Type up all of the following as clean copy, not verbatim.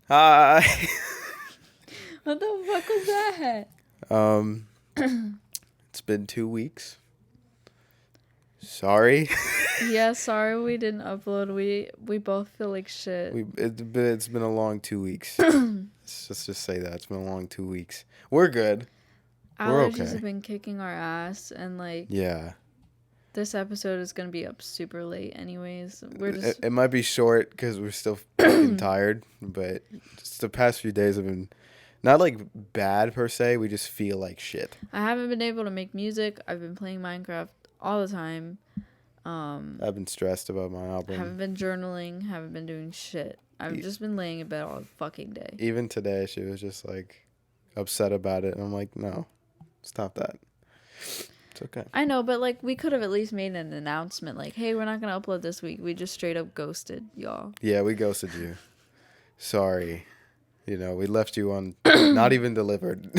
Hi. What the fuck was that? It's been 2 weeks. Sorry. Yeah, sorry we didn't upload. We both feel like shit. It's been a long 2 weeks. Let's just say that it's been a long 2 weeks. We're good. We're Allergies okay. have been kicking our ass, and like Yeah. this episode is gonna be up super late. Anyways, we're just It might be short because we're still fucking tired, but just the past few days have been not like bad per se. We just feel like shit. I haven't been able to make music. I've been playing Minecraft all the time. I've been stressed about my album. Haven't been journaling. Haven't been doing shit. I've just been laying in bed all fucking day. Even today, she was just like upset about it, and I'm like, no, stop that. It's okay. I know, but like we could have at least made an announcement like, hey, we're not gonna upload this week. We just straight up ghosted y'all. Yeah, we ghosted you. Sorry. We left you on not even delivered.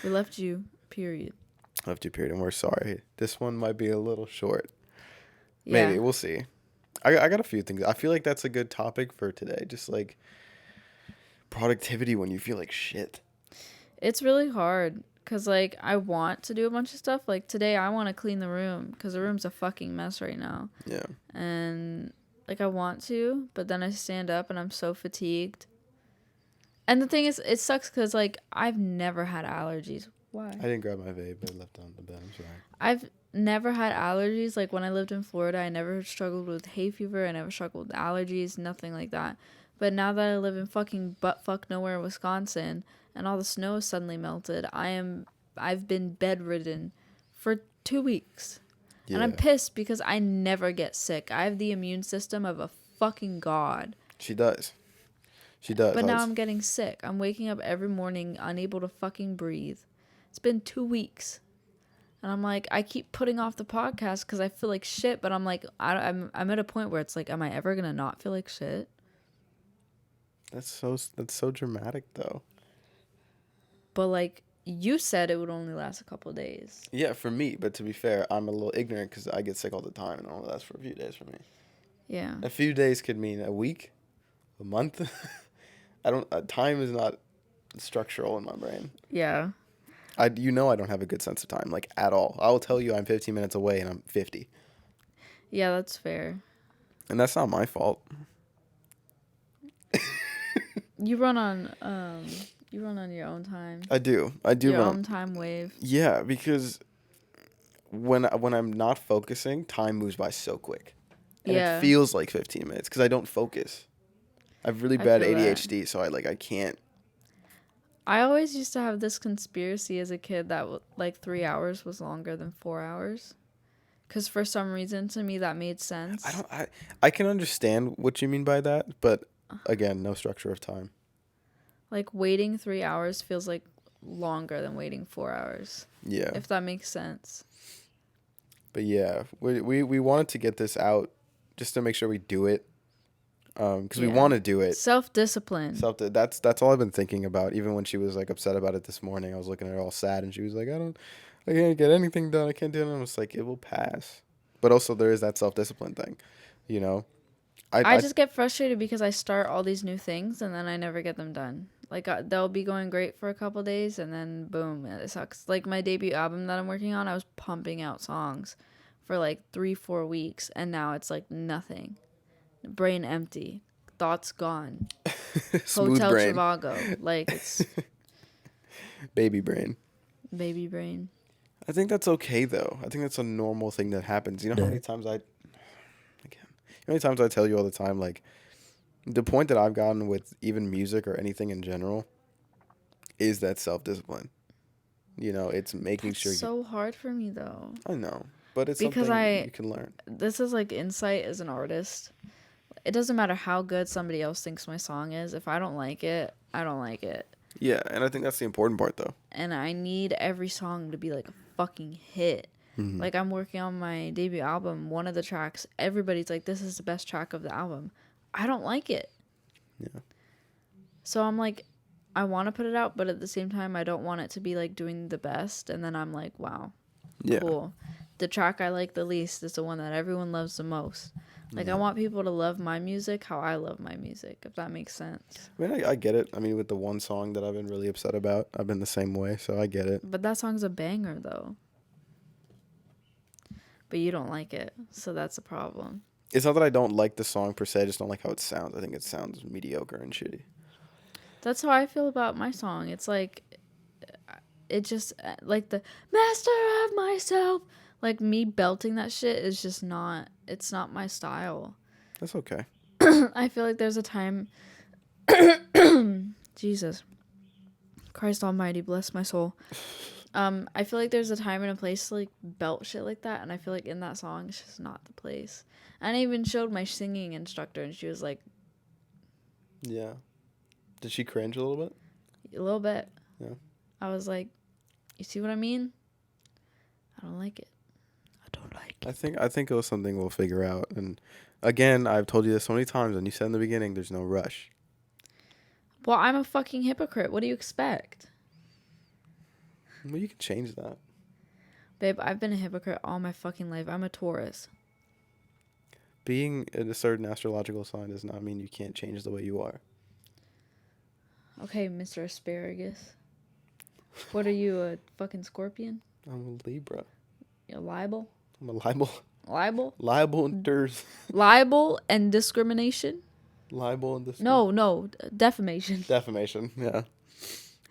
We left you, period. Left you, period, and we're sorry. This one might be a little short. Yeah. Maybe, we'll see. I got a few things. I feel like that's a good topic for today. Just like productivity when you feel like shit. It's really hard because like I want to do a bunch of stuff. Like today I want to clean the room because the room's a fucking mess right now. Yeah. And like I want to, but then I stand up and I'm so fatigued. And the thing is, it sucks because like I've never had allergies. Why? I didn't grab my vape. I left it on the bed. I'm sorry. I've never had allergies. Like when I lived in Florida, I never struggled with hay fever. I never struggled with allergies, nothing like that. But now that I live in fucking buttfuck nowhere, Wisconsin, and all the snow is suddenly melted, I've been bedridden for 2 weeks. Yeah. And I'm pissed because I never get sick. I have the immune system of a fucking god. She does. She does. But now I'm getting sick. I'm waking up every morning unable to fucking breathe. It's been 2 weeks. And I'm like, I keep putting off the podcast because I feel like shit. But I'm like, I'm at a point where it's like, am I ever going to not feel like shit? That's so dramatic, though. But like, you said it would only last a couple of days. Yeah, for me. But to be fair, I'm a little ignorant because I get sick all the time, and it only lasts for a few days for me. Yeah. A few days could mean a week, a month. Time is not structural in my brain. Yeah. I don't have a good sense of time, like, at all. I will tell you I'm 15 minutes away and I'm 50. Yeah, that's fair. And that's not my fault. You run on your own time. I do Your run own time wave. Yeah, because when I'm not focusing, time moves by so quick. And Yeah. it feels like 15 minutes because I don't focus. I have really I bad feel that. ADHD, so I can't. I always used to have this conspiracy as a kid that like 3 hours was longer than 4 hours. Because for some reason, to me, that made sense. I can understand what you mean by that, but again, no structure of time. Like waiting 3 hours feels like longer than waiting 4 hours. Yeah. If that makes sense. But yeah, we wanted to get this out just to make sure we do it. Because we want to do it. Self-discipline. That's all I've been thinking about. Even when she was like upset about it this morning, I was looking at her all sad, and she was like, I can't get anything done. I can't do it. And I was like, it will pass. But also there is that self-discipline thing, I just get frustrated because I start all these new things and then I never get them done. Like they'll be going great for a couple days and then boom, it sucks. Like my debut album that I'm working on, I was pumping out songs for like 3-4 weeks, and now it's like nothing. Brain empty, thoughts gone. Smooth Hotel brain. Trivago, like it's Baby brain. baby brain. I think that's okay though. I think that's a normal thing that happens. You know how many times I tell you all the time, like, the point that I've gotten with even music or anything in general is that self-discipline. It's making That's sure. so hard for me though. I know, but it's Because something you can learn. This is like insight as an artist. It doesn't matter how good somebody else thinks my song is. If I don't like it, I don't like it. Yeah, and I think that's the important part, though. And I need every song to be like a fucking hit. Mm-hmm. Like I'm working on my debut album. One of the tracks, everybody's like, this is the best track of the album. I don't like it. Yeah. So I'm like, I want to put it out, but at the same time, I don't want it to be like doing the best. And then I'm like, wow, Yeah. cool. the track I like the least is the one that everyone loves the most. Like, I want people to love my music how I love my music, if that makes sense. I mean, I get it. I mean, with the one song that I've been really upset about, I've been the same way, so I get it. But that song's a banger, though. But you don't like it, so that's a problem. It's not that I don't like the song per se, I just don't like how it sounds. I think it sounds mediocre and shitty. That's how I feel about my song. It's like, it just, like the master of myself. Like, me belting that shit is just not, it's not my style. That's okay. I feel like there's a time, Jesus Christ almighty, bless my soul. I feel like there's a time and a place to, like, belt shit like that, and I feel like in that song, it's just not the place. And I even showed my singing instructor, and she was like... Yeah. Did she cringe a little bit? A little bit. Yeah. I was like, you see what I mean? I don't like it. I don't like it. I think it was something we'll figure out. And again, I've told you this so many times, and you said in the beginning, there's no rush. Well, I'm a fucking hypocrite. What do you expect? Well, you can change that. Babe, I've been a hypocrite all my fucking life. I'm a Taurus. Being in a certain astrological sign does not mean you can't change the way you are. Okay, Mr. Asparagus. What are you, a fucking scorpion? I'm a Libra. A libel? I'm a libel. Libel? Libel and Libel and discrimination? Libel and discrimination. No, defamation. Defamation, yeah.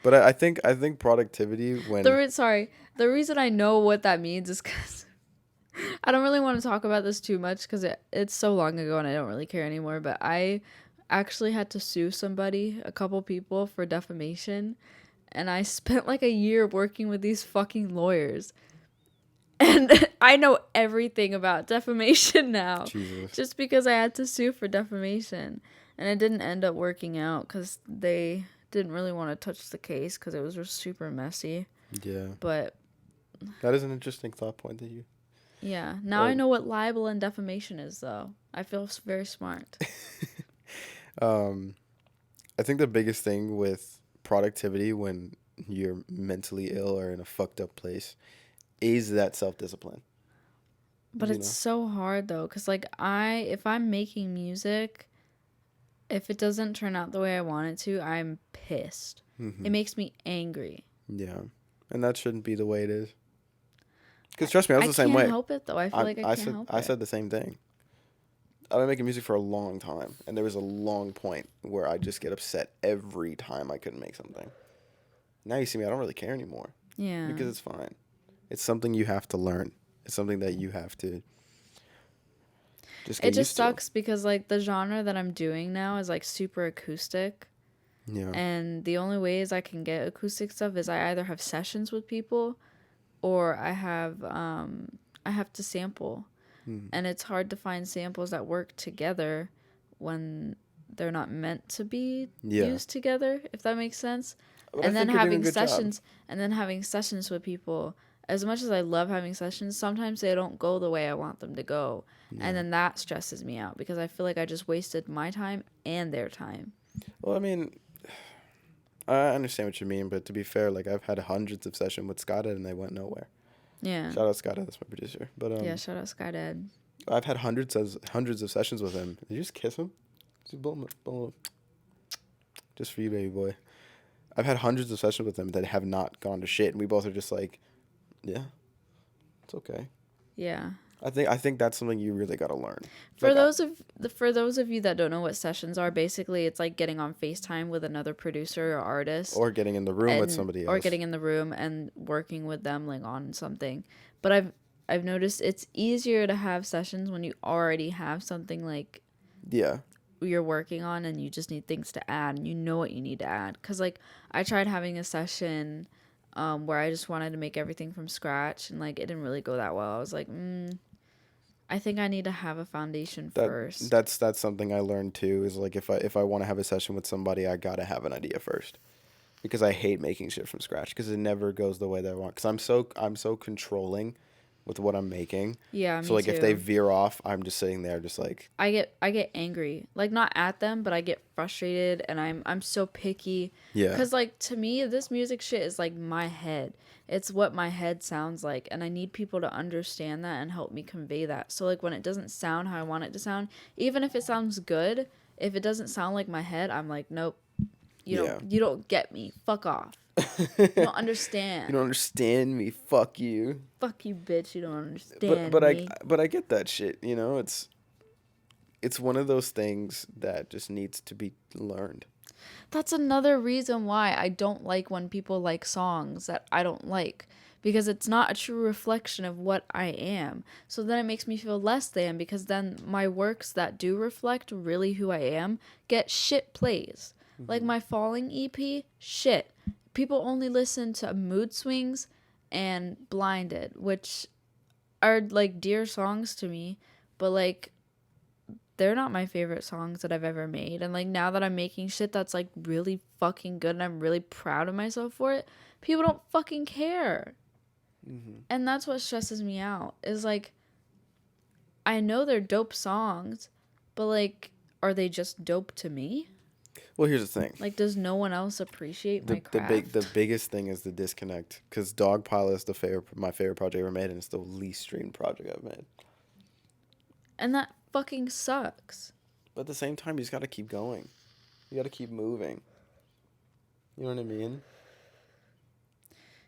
But I think productivity when... The reason I know what that means is because I don't really want to talk about this too much because it's so long ago and I don't really care anymore. But I actually had to sue a couple people for defamation. And I spent like a year working with these fucking lawyers. And I know everything about defamation now. Jesus. Just because I had to sue for defamation. And it didn't end up working out because they didn't really want to touch the case because it was just super messy. Yeah. But that is an interesting thought point that you... Yeah. Now I know what libel and defamation is, though. I feel very smart. I think the biggest thing with productivity when you're mentally ill or in a fucked up place is that self-discipline. But it's so hard, though, because, like, if I'm making music, if it doesn't turn out the way I want it to, I'm pissed. Mm-hmm. It makes me angry. Yeah. And that shouldn't be the way it is. Because trust me, I was the same way. I can't help it, though. I feel like I can't help it. I said the same thing. I've been making music for a long time, and there was a long point where I just get upset every time I couldn't make something. Now you see me, I don't really care anymore. Yeah. Because it's fine. It's something you have to learn. It's something that you have to just get used to. It just sucks because, like, the genre that I'm doing now is, like, super acoustic. Yeah. And the only ways I can get acoustic stuff is I either have sessions with people or I have to sample. And it's hard to find samples that work together when they're not meant to be used together, if that makes sense. But and then having sessions with people, as much as I love having sessions, sometimes they don't go the way I want them to go. Yeah. And then that stresses me out because I feel like I just wasted my time and their time. Well, I mean, I understand what you mean, but to be fair, like, I've had hundreds of sessions with Scott and they went nowhere. Yeah. Shout out Scott, that's my producer. But yeah, shout out Scott Ed. I've had hundreds of sessions with him. Did you just kiss him? Just for you, baby boy. I've had hundreds of sessions with him that have not gone to shit, and we both are just like, yeah, it's okay. Yeah. I think that's something you really got to learn. For those of you that don't know what sessions are, basically it's like getting on FaceTime with another producer or artist, or getting in the room with somebody else, or getting in the room and working with them like on something. But I've noticed it's easier to have sessions when you already have something like you're working on and you just need things to add and you know what you need to add. Cause like I tried having a session where I just wanted to make everything from scratch and like it didn't really go that well. I was like, I think I need to have a foundation first. That's something I learned too, is like if I want to have a session with somebody, I got to have an idea first. Because I hate making shit from scratch because it never goes the way that I want. Because I'm so controlling with what I'm making. Yeah, me So like too. if they veer off, I'm just sitting there just like I get angry. Like not at them, but I get frustrated and I'm so picky. yeah. Cuz like to me this music shit is like my head. It's what my head sounds like and I need people to understand that and help me convey that. So like when it doesn't sound how I want it to sound, even if it sounds good, if it doesn't sound like my head, I'm like, nope. You don't get me. Fuck off. You don't understand. You don't understand me. Fuck you. Fuck you, bitch. You don't understand But me. I get that shit, you know? It's one of those things that just needs to be learned. That's another reason why I don't like when people like songs that I don't like. Because it's not a true reflection of what I am. So then it makes me feel less than because then my works that do reflect really who I am get shit plays. Like my Falling EP, shit. People only listen to Mood Swings and Blinded, which are like dear songs to me, but like they're not my favorite songs that I've ever made. And like now that I'm making shit that's like really fucking good and I'm really proud of myself for it, people don't fucking care. And that's what stresses me out is like I know they're dope songs, but like are they just dope to me? Well, here's the thing. Like, does no one else appreciate my craft? The biggest thing is the disconnect, because Dogpile is my favorite project I ever made, and it's the least streamed project I've made. And that fucking sucks. But at the same time, you just gotta keep going. You gotta keep moving. You know what I mean?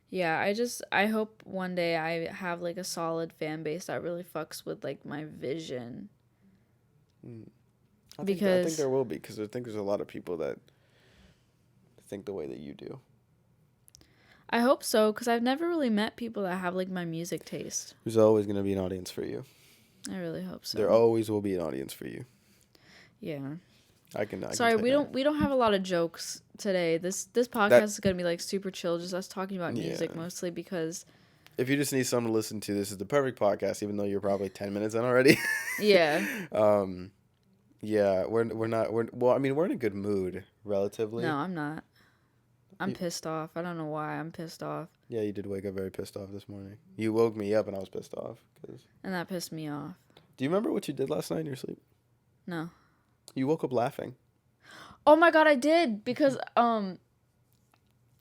Yeah, I hope one day I have like a solid fan base that really fucks with like my vision. I think there will be, because I think there's a lot of people that think the way that you do. I hope so, because I've never really met people that have like my music taste. There's always going to be an audience for you. I really hope so. There always will be an audience for you. Yeah. Sorry, we don't have a lot of jokes today. This podcast is gonna be like super chill, just us talking about music mostly because. If you just need something to listen to, this is the perfect podcast. Even though you're probably 10 minutes in already. Yeah. Yeah, we're in a good mood relatively. No, I'm not. I'm pissed off. I don't know why I'm pissed off. Yeah, you did wake up very pissed off this morning. You woke me up and I was pissed off. And that pissed me off. Do you remember what you did last night in your sleep? No. You woke up laughing. Oh my god, I did, because I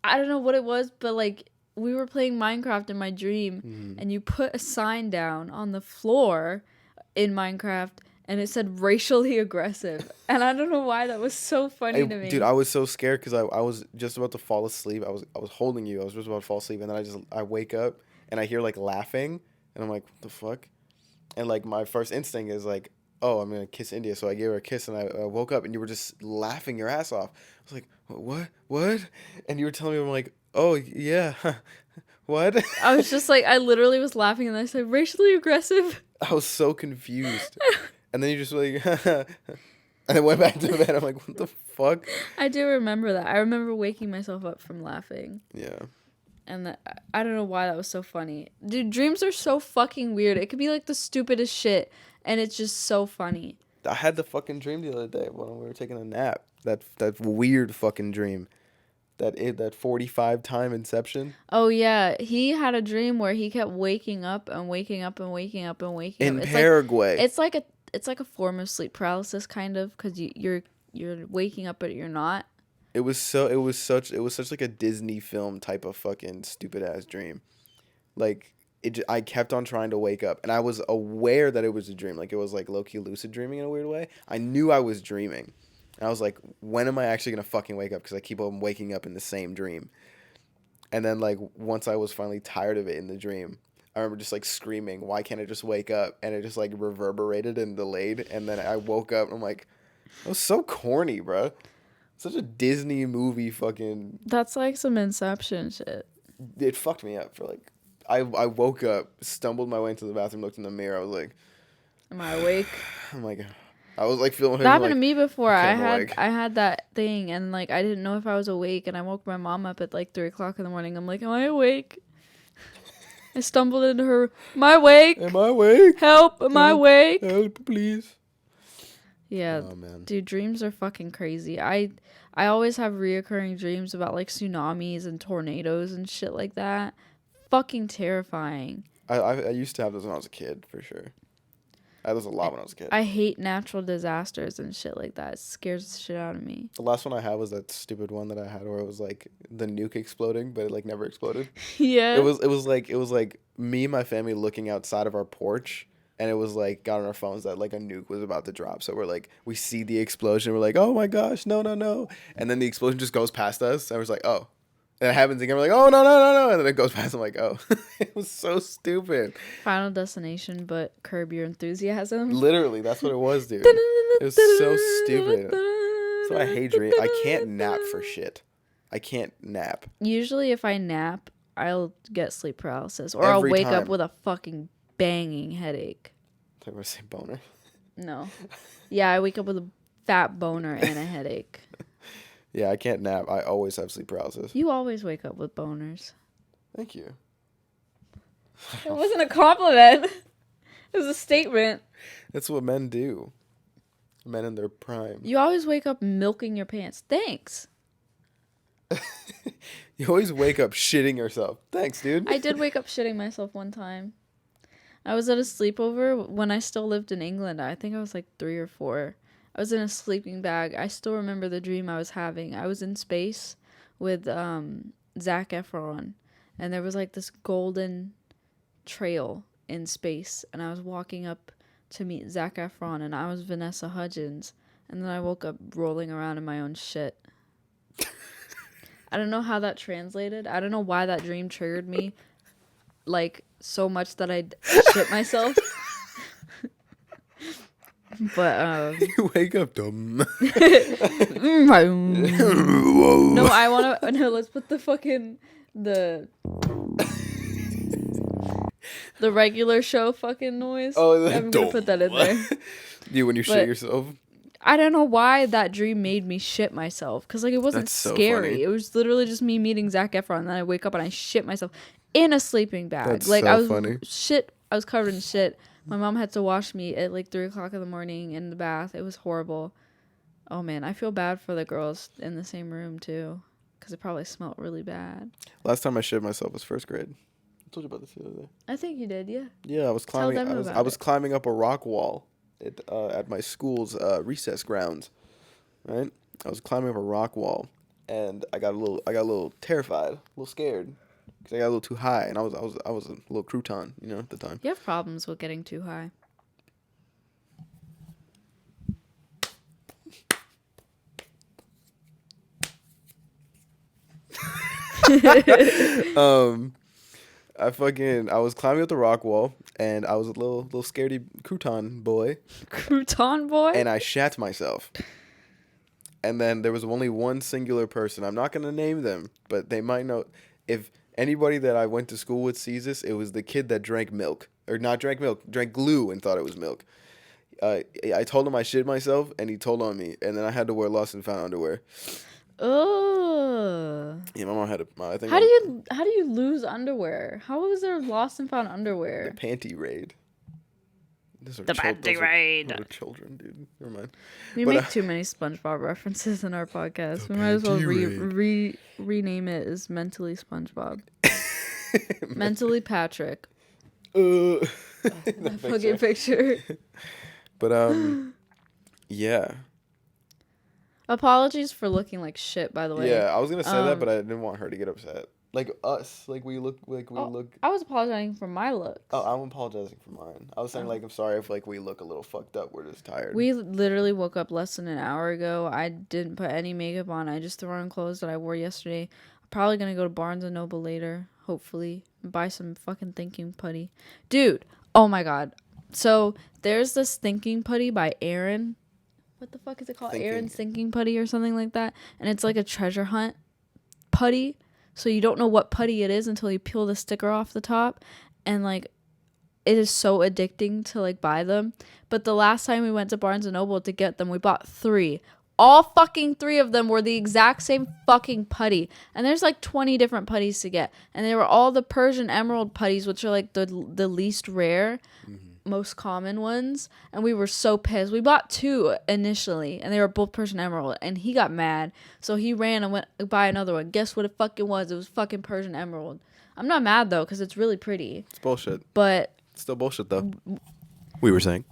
don't know what it was, but like we were playing Minecraft in my dream and you put a sign down on the floor in Minecraft and it said racially aggressive. And I don't know why that was so funny to me. Dude, I was so scared because I was just about to fall asleep. I was holding you. I was just about to fall asleep, and then I wake up and I hear like laughing and I'm like, what the fuck? And like my first instinct is like, oh, I'm going to kiss India. So I gave her a kiss and I woke up and you were just laughing your ass off. I was like, what? And you were telling me, I'm like, oh, yeah. What? I was just like, I literally was laughing and I said, racially aggressive. I was so confused. And then you just like, and then went back to bed. I'm like, what the fuck? I do remember that. I remember waking myself up from laughing. Yeah. And I don't know why that was so funny. Dude, dreams are so fucking weird. It could be like the stupidest shit. And it's just so funny. I had the fucking dream the other day when we were taking a nap. That weird fucking dream. That 45 time Inception. Oh yeah, he had a dream where he kept waking up and waking up and waking up and waking up. In it's Paraguay. It's like a form of sleep paralysis kind of, because you're waking up but you're not. It was such like a Disney film type of fucking stupid ass dream. Like I kept on trying to wake up, and I was aware that it was a dream. Like, it was like low-key lucid dreaming in a weird way. I knew I was dreaming. And I was like, when am I actually going to fucking wake up? Because I keep on waking up in the same dream. And then, like, once I was finally tired of it in the dream, I remember just, like, screaming, why can't I just wake up? And it just, like, reverberated and delayed. And then I woke up, and I'm like, that was so corny, bro. Such a Disney movie fucking... That's, like, some Inception shit. It fucked me up for, like... I woke up, stumbled my way into the bathroom, looked in the mirror. I was like, am I awake? I'm like, I was like feeling. That happened to me before. I had that thing, and like I didn't know if I was awake, and I woke my mom up at like 3:00 in the morning. I'm like, am I awake? I stumbled into her. Am I awake? Am I awake? Help! Am I awake? Help, please. Yeah, oh, man. Dude, dreams are fucking crazy. I always have reoccurring dreams about like tsunamis and tornadoes and shit like that. Fucking terrifying. I used to have those when I was a kid, for sure. I had those a lot when I was a kid. I hate natural disasters and shit like that. It scares the shit out of me. The last one I had was that stupid one that I had where it was like the nuke exploding, but it like never exploded. Yeah. It was like me and my family looking outside of our porch, and it was like got on our phones that like a nuke was about to drop. So we're like, we see the explosion, we're like, oh my gosh, no, no, no, and then the explosion just goes past us, and we're like, oh. And it happens again. We're like, oh, no, no, no, no. And then it goes past. I'm like, oh. It was so stupid. Final Destination, but Curb Your Enthusiasm. Literally, that's what it was, dude. It was so stupid. That's why I hate dream. I can't nap for shit. I can't nap. Usually if I nap, I'll get sleep paralysis. Or Every I'll wake time. up with a fucking banging headache. I thought you were going to say boner. No. Yeah, I wake up with a fat boner and a headache. Yeah, I can't nap. I always have sleep paralysis. You always wake up with boners. Thank you. It wasn't a compliment. It was a statement. That's what men do. Men in their prime. You always wake up milking your pants. Thanks. You always wake up shitting yourself. Thanks, dude. I did wake up shitting myself one time. I was at a sleepover when I still lived in England. I think I was like 3 or 4. I was in a sleeping bag. I still remember the dream I was having. I was in space with Zac Efron, and there was like this golden trail in space, and I was walking up to meet Zac Efron, and I was Vanessa Hudgens, and then I woke up rolling around in my own shit. I don't know how that translated. I don't know why that dream triggered me like so much that I shit myself. But You wake up dumb. no, I want to. No, let's put the fucking the regular show fucking noise. Oh, I'm gonna put that in there. You when you shit yourself. I don't know why that dream made me shit myself, because like it wasn't That's so scary. funny. It was literally just me meeting Zac Efron, and then I wake up and I shit myself in a sleeping bag. That's like so I was funny. I was covered in shit. My mom had to wash me at like 3:00 in the morning in the bath. It was horrible. Oh man, I feel bad for the girls in the same room too, because it probably smelled really bad. Last time I shit myself was first grade. I told you about this the other day. I think you did, yeah. Yeah, I was Tell climbing. them I was about climbing up a rock wall at my school's recess grounds. Right, I was climbing up a rock wall, and I got a little terrified, a little scared, because I got a little too high, and I was a little crouton, at the time. You have problems with getting too high. I was climbing up the rock wall, and I was a little scaredy crouton boy. Crouton boy? And I shat myself. And then there was only one singular person. I'm not going to name them, but they might know. If anybody that I went to school with sees this, it was the kid that drank milk. Or not drank milk, drank glue and thought it was milk. I told him I shit myself, and he told on me. And then I had to wear lost and found underwear. Oh. Yeah, my mom had I think. How do you lose underwear? How was there lost and found underwear? The panty raid. Those are Panty raid. Those are children, dude. Never mind. We make too many SpongeBob references in our podcast. We might as well rename it as Mentally SpongeBob. Mentally Patrick. That fucking picture. But yeah. Apologies for looking like shit, by the way. Yeah, I was gonna say that, but I didn't want her to get upset. Like us, like we look. I was apologizing for my looks. Oh, I'm apologizing for mine. I was saying like I'm sorry if like we look a little fucked up. We're just tired. We literally woke up less than an hour ago. I didn't put any makeup on. I just threw on clothes that I wore yesterday. I'm probably gonna go to Barnes and Noble later, hopefully, and buy some fucking thinking putty. Dude, oh my god. So there's this thinking putty by Aaron. What the fuck is it called? Aaron's Thinking Putty or something like that. And it's like a treasure hunt putty. So you don't know what putty it is until you peel the sticker off the top. And like, it is so addicting to like buy them. But the last time we went to Barnes & Noble to get them, we bought 3. All fucking 3 of them were the exact same fucking putty. And there's like 20 different putties to get. And they were all the Persian Emerald putties, which are like the least rare. Mm-hmm. most common ones, and we were so pissed. We bought 2 initially, and they were both Persian emerald, and he got mad, so he ran and went to buy another one. Guess what it fucking was? It was fucking Persian emerald. I'm not mad though, because it's really pretty. It's bullshit. But It's still bullshit though. We were saying.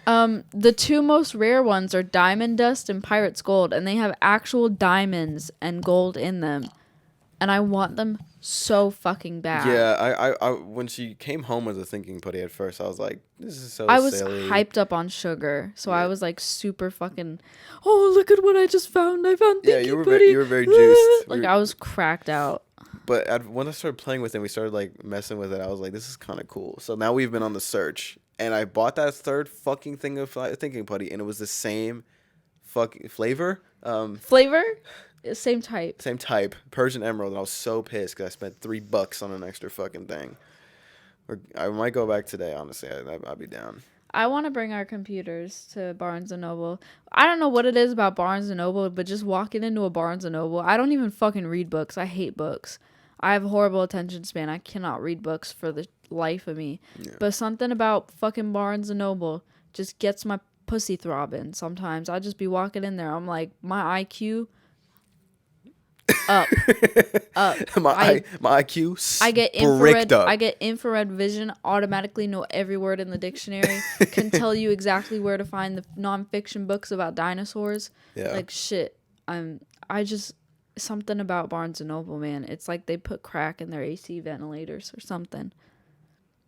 The 2 most rare ones are Diamond Dust and Pirate's Gold, and they have actual diamonds and gold in them. And I want them so fucking bad. Yeah, I when she came home with a thinking putty at first, I was like, this is so silly. I was hyped up on sugar, so I was like super fucking, oh, look at what I just found. I found thinking putty. You were very juiced. Like, I was cracked out. But when I started playing with it, we started like messing with it. I was like, this is kind of cool. So now we've been on the search, and I bought that 3rd fucking thing of thinking putty, and it was the same fucking flavor. Flavor? Same type. Same type. Persian emerald. And I was so pissed because I spent $3 on an extra fucking thing. I might go back today, honestly. I'll be down. I want to bring our computers to Barnes & Noble. I don't know what it is about Barnes & Noble, but just walking into a Barnes & Noble, I don't even fucking read books. I hate books. I have a horrible attention span. I cannot read books for the life of me. Yeah. But something about fucking Barnes & Noble just gets my pussy throbbing sometimes. I just be walking in there. I'm like, my IQ... up. my IQ I get infrared up. I get infrared vision, automatically know every word in the dictionary, can tell you exactly where to find the nonfiction books about dinosaurs. Yeah. Like shit. I just something about Barnes and Noble, man. It's like they put crack in their AC ventilators or something.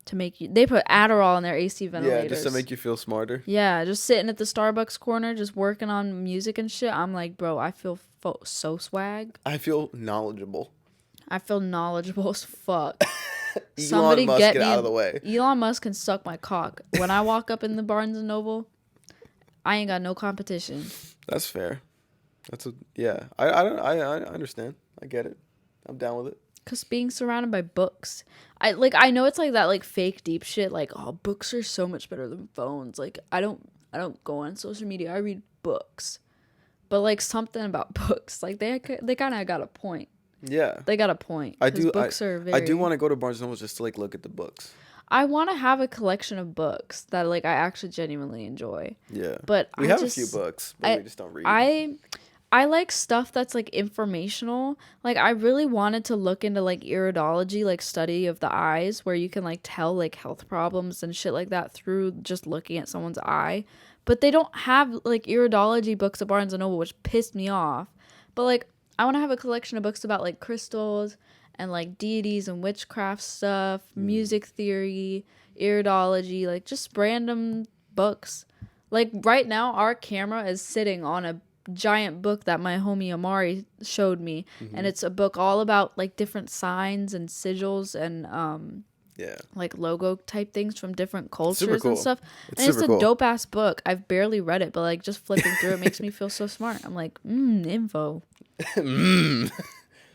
To make you, they put Adderall in their AC ventilators. Yeah, just to make you feel smarter. Yeah, just sitting at the Starbucks corner, just working on music and shit. I'm like, bro, I feel so swag. I feel knowledgeable. I feel knowledgeable as fuck. Elon Musk, get out of the way. Elon Musk can suck my cock. When I walk up in the Barnes and Noble, I ain't got no competition. That's fair. Yeah. I understand. I get it. I'm down with it. Cause being surrounded by books, I know it's like that like fake deep shit. Like, oh, books are so much better than phones. Like, I don't go on social media. I read books, but like something about books, like they kind of got a point. Yeah, they got a point. I do. Books are very. I do want to go to Barnes and Noble just to like look at the books. I want to have a collection of books that like I actually genuinely enjoy. Yeah, but we have a few books, but we just don't read. I like stuff that's like informational. Like I really wanted to look into like iridology, like study of the eyes, where you can like tell like health problems and shit like that through just looking at someone's eye. But they don't have like iridology books at Barnes and Noble, which pissed me off. But like I want to have a collection of books about like crystals and like deities and witchcraft stuff, music theory, iridology, like just random books. Like right now our camera is sitting on a giant book that my homie Amari showed me, and it's a book all about like different signs and sigils and like logo type things from different cultures cool. And stuff. It's a dope ass book. I've barely read it, but like just flipping through it makes me feel so smart. I'm like, info.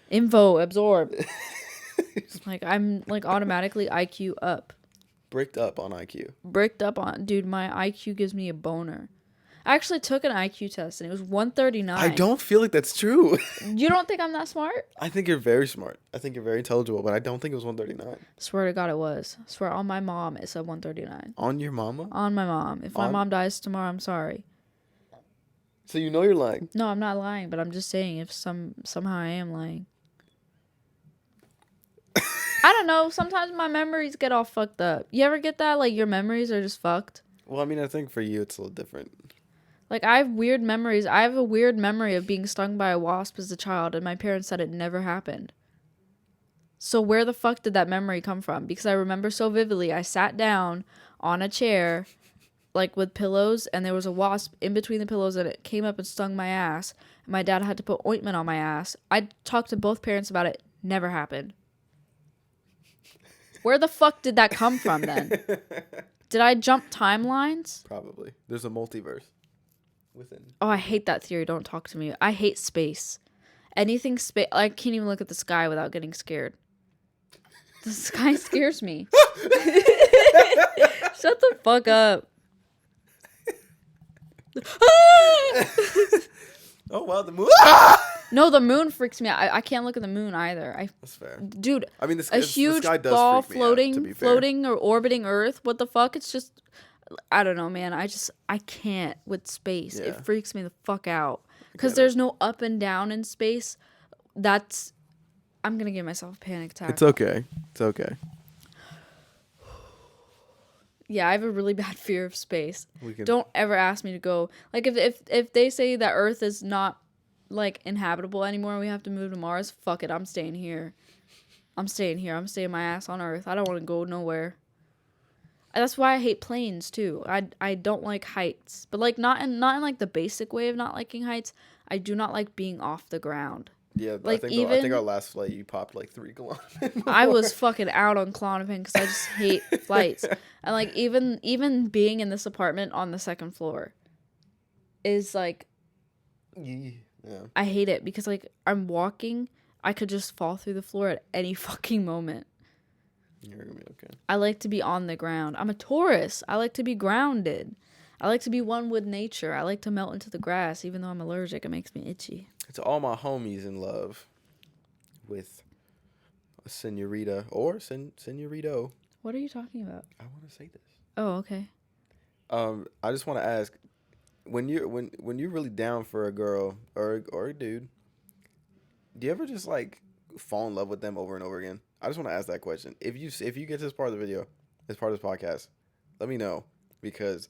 Info absorb. Like I'm like automatically IQ up. Bricked up on IQ. Dude, my IQ gives me a boner. I actually took an IQ test, and it was 139. I don't feel like that's true. You don't think I'm that smart? I think you're very smart. I think you're very intelligible, but I don't think it was 139. Swear to God it was. Swear on my mom it said 139. On your mama? On my mom. If my mom dies tomorrow, I'm sorry. So you know you're lying? No, I'm not lying, but I'm just saying if somehow I am lying. I don't know. Sometimes my memories get all fucked up. You ever get that? Like your memories are just fucked? Well, I mean, I think for you it's a little different. Like, I have weird memories. I have a weird memory of being stung by a wasp as a child, and my parents said it never happened. So where the fuck did that memory come from? Because I remember so vividly, I sat down on a chair, like, with pillows, and there was a wasp in between the pillows, and it came up and stung my ass. And my dad had to put ointment on my ass. I talked to both parents about it. Never happened. Where the fuck did that come from, then? Did I jump timelines? Probably. There's a multiverse. Within. Oh, I hate that theory. Don't talk to me. I hate space. Anything space. I can't even look at the sky without getting scared. The sky scares me. Shut the fuck up. Oh, wow, the moon. No, the moon freaks me out. I can't look at the moon either. That's fair. Dude, I mean, a huge the sky does ball freak me out, floating or orbiting Earth. What the fuck? It's just... I don't know, man. I can't with space. Yeah. It freaks me the fuck out. Because get it. there's no up and down in space. I'm going to give myself a panic attack. It's okay. It's okay. Yeah, I have a really bad fear of space. We can. Don't ever ask me to go. Like, if they say that Earth is not, like, inhabitable anymore and we have to move to Mars, fuck it. I'm staying here. I'm staying my ass on Earth. I don't want to go nowhere. That's why I hate planes, too. I don't like heights. But, like, not in like, the basic way of not liking heights. I do not like being off the ground. Yeah, Like, I think our last flight, you popped like 3 kilometers. I was fucking out on Klonopin because I just hate flights. And, like, even being in this apartment on the 2nd floor is, like, Yeah. I hate it because, like, I'm walking. I could just fall through the floor at any fucking moment. You're gonna be okay. I like to be on the ground. I'm a Taurus. I like to be grounded. I like to be one with nature. I like to melt into the grass. Even though I'm allergic, it makes me itchy. To all my homies in love with a senorita or senorito. What are you talking about? I want to say this. Oh, okay. I just want to ask, when you're really down for a girl or a dude, do you ever just like fall in love with them over and over again? I just want to ask that question. If you get to this part of the video, this part of this podcast, let me know, because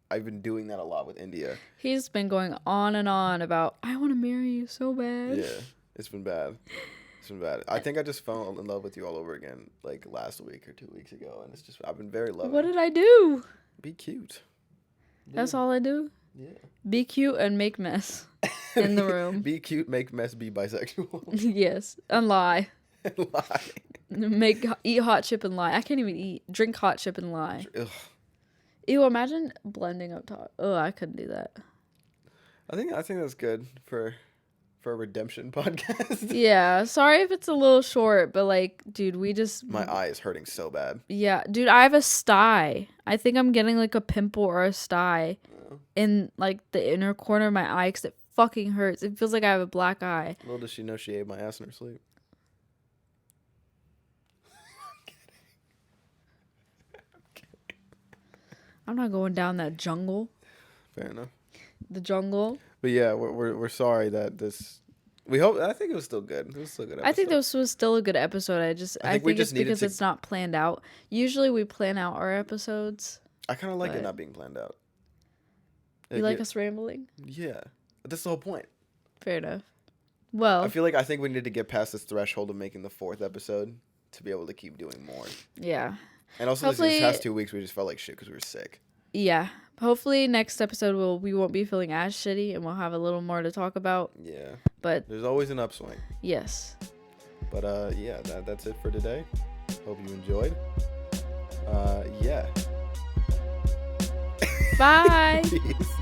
I've been doing that a lot with India. He's been going on and on about, I want to marry you so bad. Yeah, it's been bad. It's been bad. I think I just fell in love with you all over again, like last week or 2 weeks ago, and it's just I've been very loving. What did I do? Be cute. That's all I do? Yeah. Be cute and make mess in the room. Be cute, make mess, be bisexual. Yes, and lie. And lie. Eat hot chip and lie. I can't even eat. Drink hot chip and lie. Ugh. Ew, imagine blending up top. Oh, I couldn't do that. I think that's good for a redemption podcast. Yeah, sorry if it's a little short, but like, dude, we just... My eye is hurting so bad. Yeah, dude, I have a sty. I think I'm getting like a pimple or a sty in like the inner corner of my eye because it fucking hurts. It feels like I have a black eye. Little does she know she ate my ass in her sleep. I'm not going down that jungle. Fair enough. The jungle. But yeah, we're sorry that this. We hope. I think it was still good. It was still a good episode. I think this was still a good episode. I think it's because it's not planned out. Usually we plan out our episodes. I kind of like it not being planned out. You like us rambling? Yeah, that's the whole point. Fair enough. Well, I think we need to get past this threshold of making the 4th episode to be able to keep doing more. Yeah. And also, these past 2 weeks we just felt like shit because we were sick. Yeah. Hopefully next episode we won't be feeling as shitty and we'll have a little more to talk about. Yeah. But there's always an upswing. Yes. But yeah, that's it for today. Hope you enjoyed. Yeah. Bye. Peace.